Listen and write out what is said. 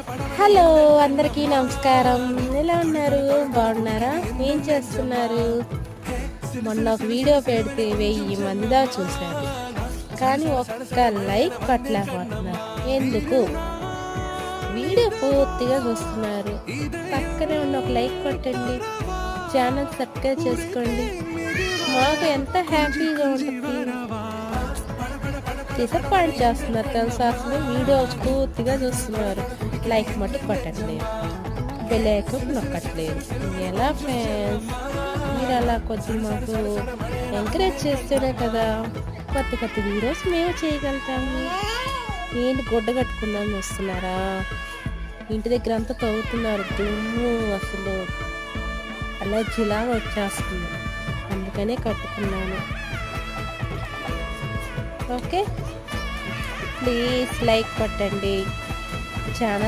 Hello, అందరికీ నమస్కారం. ఎలా ఉన్నారు? బాగున్నారా? ఏం చేస్తున్నారు? మొన్న ఒక వీడియో పెడితే 1000 మంది దాకా చూశారు, కానీ ఒక్క లైక్ కొట్టలేకపోతున్నారు. ఎందుకు? వీడియో పూర్తిగా చూస్తున్నారు. పక్కనే ఉన్న ఒక లైక్ కొట్టండి, ఛానల్ సబ్స్క్రైబ్ చేసుకోండి. మాకు ఎంత హ్యాపీగా ఉంటుంది. డిసప్పాయింట్ చేస్తున్నారు తెలుసా? అసలు వీడియో పూర్తిగా చూస్తున్నారు, లైక్ మటు కొట్టట్లేదు, బెల్ ఐకాన్ నొక్కట్లేదు. ఎలా ఫ్రెండ్స్? మీరు అలా కొద్ది మాకు ఎంకరేజ్ చేస్తేనే కదా కొత్త కొత్త వీడియోస్ మేము చేయగలుగుతాము. ఏంటి గుడ్డ కట్టుకుందాం వస్తున్నారా? ఇంటి దగ్గర అంతా తవ్వుతున్నారు, దుమ్ము అసలు అలర్జీలాగా వచ్చేస్తుంది, అందుకనే కట్టుకున్నాను. ఓకే, ప్లీజ్ లైక్ కొట్టండి, ఛానల్